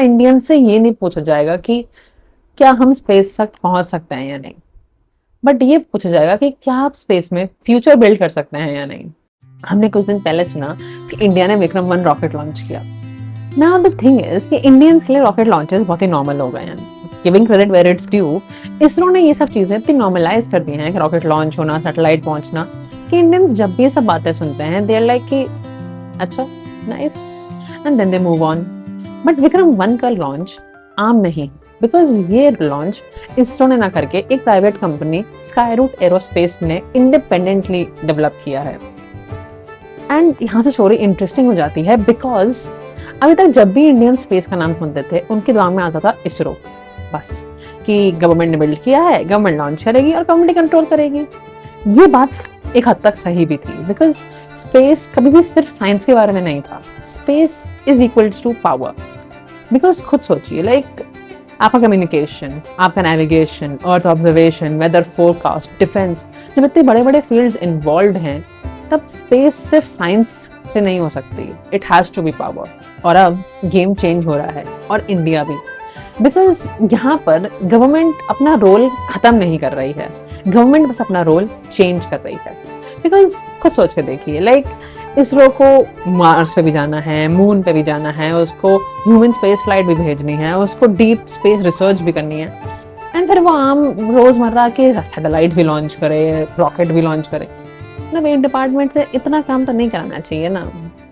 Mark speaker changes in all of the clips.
Speaker 1: Indian से ये नहीं पूछा जाएगा कि क्या हम स्पेस तक पहुंच सकते हैं या नहीं, बट ये पूछा जाएगा कि क्या आप स्पेस में फ्यूचर बिल्ड कर सकते हैं या नहीं। हमने कुछ दिन पहले सुना कि इंडिया ने विक्रम 1 रॉकेट लॉन्च किया। नाउ द थिंग इज कि इंडियंस के लिए रॉकेट लॉन्चेस बहुत ही नॉर्मल हो गए हैं। Giving credit where it's due, ISRO ने ये सब चीजें इतनी नॉर्मलाइज कर दी हैं कि रॉकेट लॉन्च होना, सैटेलाइट पहुंचना, कि इंडियंस जब भी ये सब बातें सुनते हैं दे आर लाइक कि अच्छा, nice, and then they move on. But Vikram 1 का लॉन्च आम नहीं, बिकॉज ये लॉन्च इसरो ने ना करके एक प्राइवेट कंपनी स्काईरूट एरोस्पेस ने इंडिपेंडेंटली डेवलप किया है। एंड यहाँ से स्टोरी इंटरेस्टिंग हो जाती है बिकॉज अभी तक जब भी इंडियन स्पेस का नाम सुनते थे उनके दिमाग में आता था इसरो, बस कि गवर्नमेंट ने बिल्ड किया है, गवर्नमेंट लॉन्च करेगी और गवर्नमेंट कंट्रोल करेगी। ये बात एक हद तक सही भी थी बिकॉज स्पेस कभी भी सिर्फ साइंस के बारे में नहीं था। Space is equals to power. Because खुद सोचिए, लाइक आपका कम्युनिकेशन, आपका navigation, earth observation, weather forecast, defence, जब इतने बड़े बड़े फील्ड्स इन्वॉल्व हैं तब स्पेस सिर्फ साइंस से नहीं हो सकती, it has to be power. और अब गेम चेंज हो रहा है और इंडिया भी, बिकॉज यहाँ पर गवर्नमेंट अपना रोल खत्म नहीं कर रही है, गवर्नमेंट बस अपना रोल चेंज कर रही है। बिकॉज खुद सोच के देखिए, लाइक इसरो को मार्स पे भी जाना है, मून पे भी जाना है, उसको ह्यूमन स्पेस फ्लाइट भी भेजनी है, उसको डीप स्पेस रिसर्च भी करनी है, एंड फिर वो आम रोजमर्रा के सैटेलाइट भी लॉन्च करे, रॉकेट भी लॉन्च करे। मतलब एक डिपार्टमेंट से इतना काम तो नहीं कराना चाहिए ना,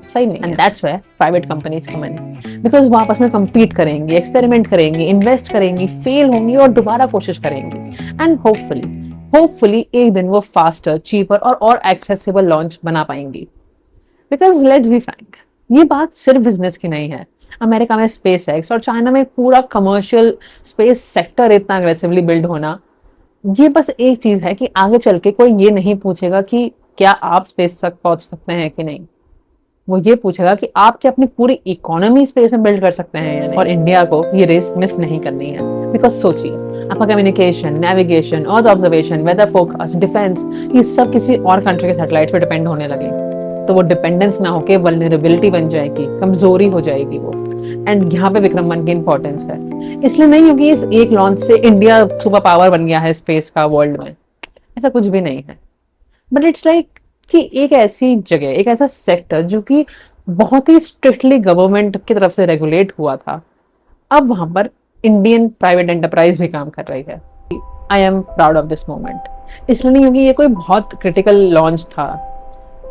Speaker 1: सही नहीं। And that's where private companies come in, because वो आपस में compete करेंगी, एक्सपेरिमेंट करेंगी, इन्वेस्ट करेंगी, फेल होंगी और दोबारा कोशिश करेंगी, एंड होपफुली एक दिन वो फास्टर, चीपर और एक्सेसिबल लॉन्च बना पाएंगी। बिकॉज लेट्स बी फ्रैंक, ये बात सिर्फ बिजनेस की नहीं है। अमेरिका में स्पेस एक्स और चाइना में पूरा कमर्शियल स्पेस सेक्टर इतना अग्रेसिवली बिल्ड होना, ये बस एक चीज है कि आगे चल के कोई ये नहीं पूछेगा कि क्या आप स्पेस तक पहुंच सकते हैं कि नहीं, वो ये पूछेगा कि आप क्या अपनी पूरी इकोनॉमी स्पेस में बिल्ड कर सकते हैं या नहीं। और इंडिया को ये रेस मिस नहीं करनी है। बिकॉज सोचिए, आपका communication, navigation, earth observation, weather forecast, defence, ये सब किसी और कंट्री के सैटेलाइट पे डिपेंड होने लगे तो वो डिपेंडेंस ना होके वल्नरेबिलिटी बन जाएगी, कमजोरी हो जाएगी वो। एंड यहाँ पे विक्रम 1 की इंपॉर्टेंस है, इसलिए नहीं होगी इस एक लॉन्च से इंडिया सुपर पावर बन गया है स्पेस का वर्ल्ड में, ऐसा कुछ भी नहीं है। बट इट्स लाइक कि एक ऐसी जगह, एक ऐसा सेक्टर जो कि बहुत ही स्ट्रिक्टली गवर्नमेंट की तरफ से रेगुलेट हुआ था, अब वहां पर इंडियन प्राइवेट एंटरप्राइज भी काम कर रही है। I am proud of this moment, इसलिए नहीं क्योंकि ये कोई बहुत क्रिटिकल लॉन्च था,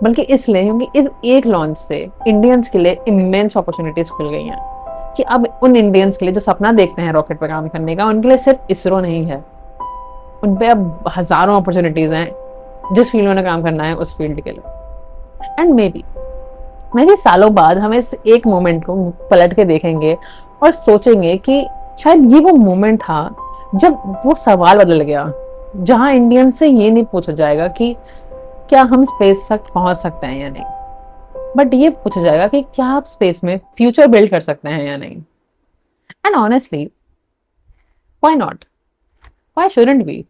Speaker 1: बल्कि इसलिए क्योंकि इस एक लॉन्च से इंडियंस के लिए इमेंस अपॉर्चुनिटीज खुल गई हैं कि अब उन इंडियंस के लिए जो सपना देखते हैं रॉकेट पर काम करने का, उनके लिए सिर्फ इसरो नहीं है, उन पे अब हजारों अपॉर्चुनिटीज हैं जिस फील्ड में काम करना है उस फील्ड के लिए। एंड मे बी सालों बाद हम इस एक मोमेंट को पलट के देखेंगे और सोचेंगे कि शायद ये वो मोमेंट था जब वो सवाल बदल गया, जहां इंडियन से ये नहीं पूछा जाएगा कि क्या हम स्पेस तक पहुंच सकते हैं या नहीं, बट ये पूछा जाएगा कि क्या आप स्पेस में फ्यूचर बिल्ड कर सकते हैं या नहीं। And honestly, why not, why shouldn't we?